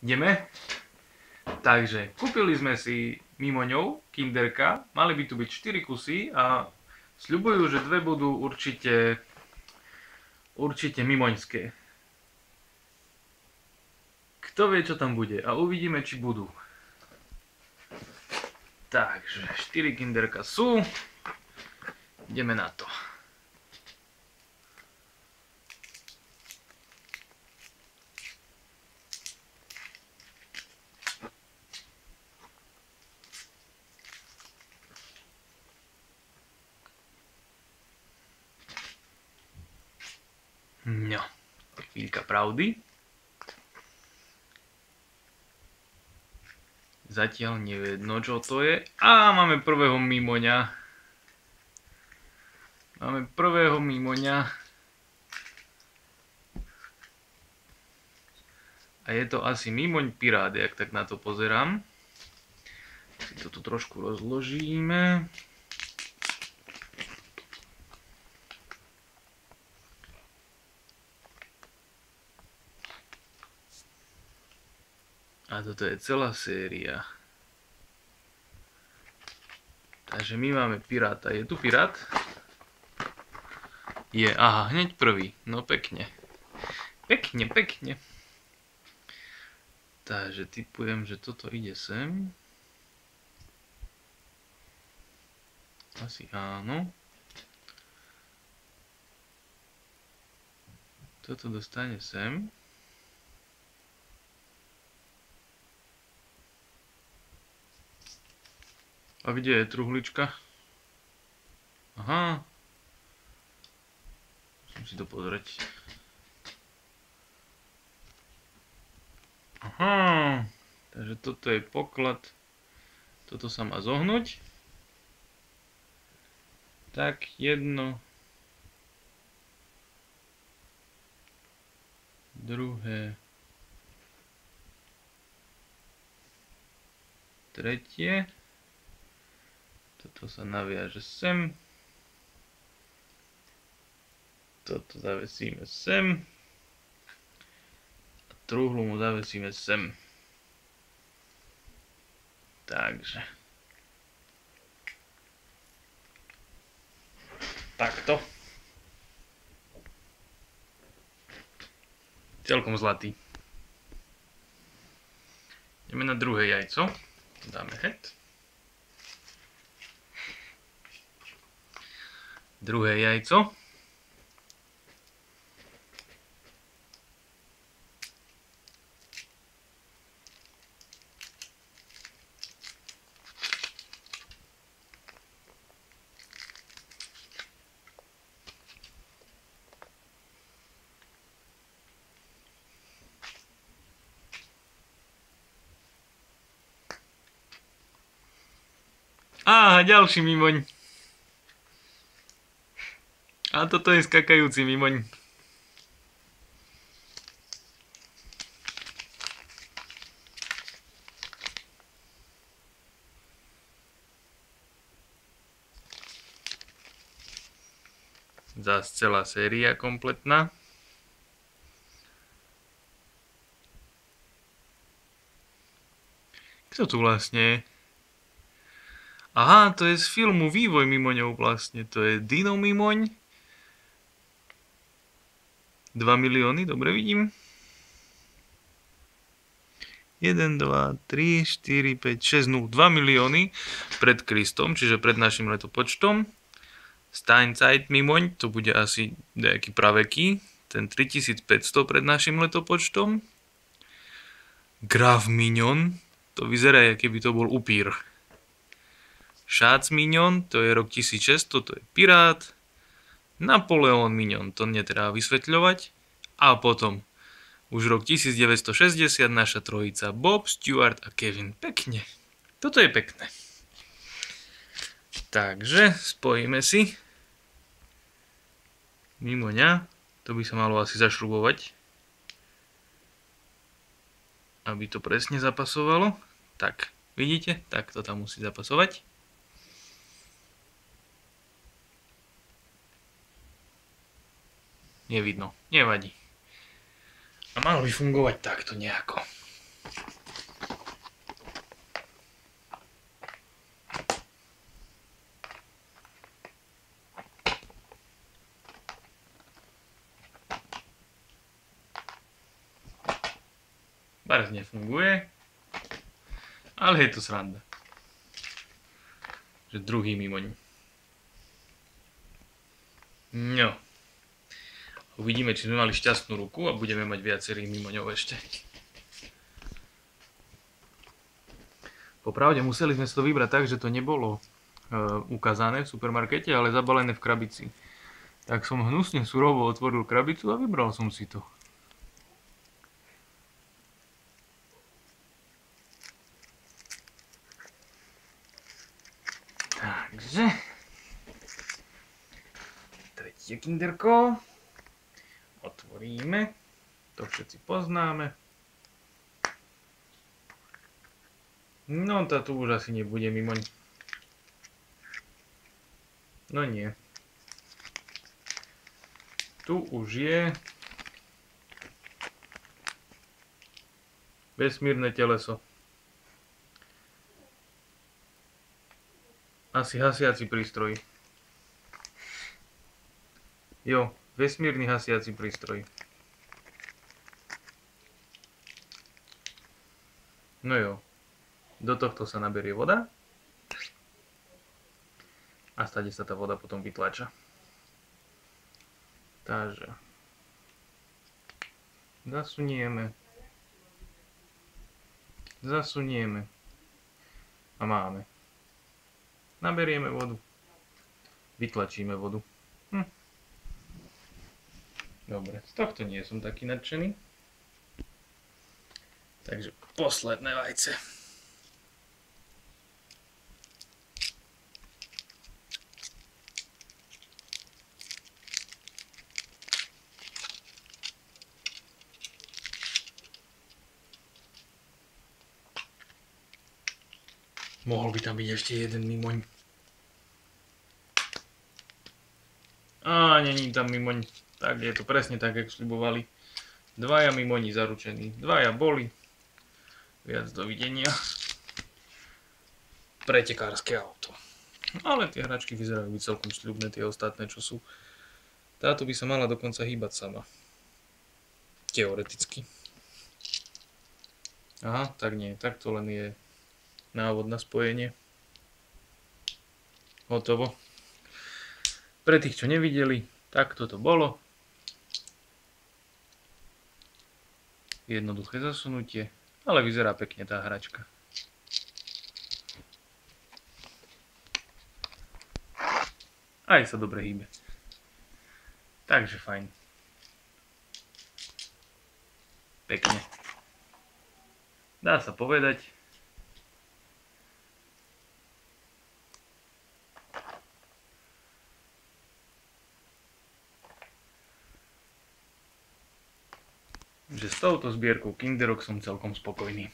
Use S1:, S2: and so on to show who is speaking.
S1: Ideme? Takže, kúpili sme si mimoňou kinderka, mali by tu byť 4 kusy a sľubujú, že dve budú určite mimoňské. Kto vie, čo tam bude a uvidíme, či budú. Takže, 4 kinderka sú, ideme na to. No, chvíľka pravdy. Zatiaľ nevedno, čo to je. A máme prvého mimoňa. Máme prvého mimoňa. A je to asi mimoň pirát, jak tak na to pozerám. Si to tu trošku rozložíme. A toto je celá séria. Takže my máme piráta. Je tu pirát? Je, aha, hneď prvý. No pekne. Pekne, pekne. Takže tipujem, že toto ide sem. Asi áno. Toto dostane sem. A kde je truhlička? Aha. Musím si to pozrieť. Aha. Takže toto je poklad. Toto sa má zohnúť. Tak, jedno. Druhé. Tretie. Toto sa naviaže sem. Toto zavesíme sem. A truhlu mu zavesíme sem. Takže. Takto. Celkom zlatý. Ideme na druhé jajco. Dáme head. Druhé jajco. Á, ďalší mimoň. A toto je skakajúci mimoň. Zás celá séria kompletná. Kto tu vlastne je? Aha, to je z filmu Vývoj mimoňov vlastne. To je Dino mimoň. 2 milióny, dobre vidím. 1, 2, 3, 4, 5, 6, 0, 2 milióny pred Kristom, čiže pred našim letopočtom. Steinzeit mimoň, to bude asi nejaký praveký, ten 3500 pred našim letopočtom. Graf minion, to vyzerá, keby to bol upír. Šác minion, to je rok 1600, to je pirát. Napoleon minion, to netreba vysvetľovať. A potom už rok 1960 naša trojica Bob, Stuart a Kevin. Pekne. Toto je pekné. Takže spojíme si mimoňa. To by sa malo asi zašrubovať, aby to presne zapasovalo. Tak, vidíte? Tak to tam musí zapasovať. Nevidno, nevadí. A malo by fungovať takto nejako. Bars nefunguje, ale je to sranda. Že druhý mimoň. No. Uvidíme, či sme mali šťastnú ruku a budeme mať viacerých mimoňov ešte. Popravde museli sme si to vybrať tak, že to nebolo ukázané v supermarkete, ale zabalené v krabici. Tak som hnusne surovo otvoril krabicu a vybral som si to. Takže tretie kinderko otvoríme, to všetci poznáme. No tá tu už asi nebude mimoň. No nie. Tu už je vesmírne teleso. Asi hasiaci prístroj. Jo, vesmírny hasiaci prístroj. No jo, do tohto sa naberie voda a stade sa tá voda potom vytláča. Takže zasunieme a máme. Naberieme vodu, vytlačíme vodu. Dobre, z tohto nie som taký nadšený. Takže posledné vajce. Mohol by tam byť ešte jeden mimoň. Á, není tam mimoň. Tak je to presne tak, jak sľubovali. Dvaja mimoní zaručení. Dvaja boli. Viac dovidenia. Pretekárske auto. Ale tie hračky vyzerajú byť celkom sľubné, tie ostatné, čo sú. Táto by sa mala dokonca hýbať sama. Teoreticky. Aha, tak nie. Tak to len je návod na spojenie. Hotovo. Pre tých, čo nevideli, tak toto bolo. Jednoduché zasunutie, ale vyzerá pekne tá hračka. Aj sa dobre hýbe. Takže fajn. Pekne. Dá sa povedať, že s touto zbierkou kinderok som celkom spokojný.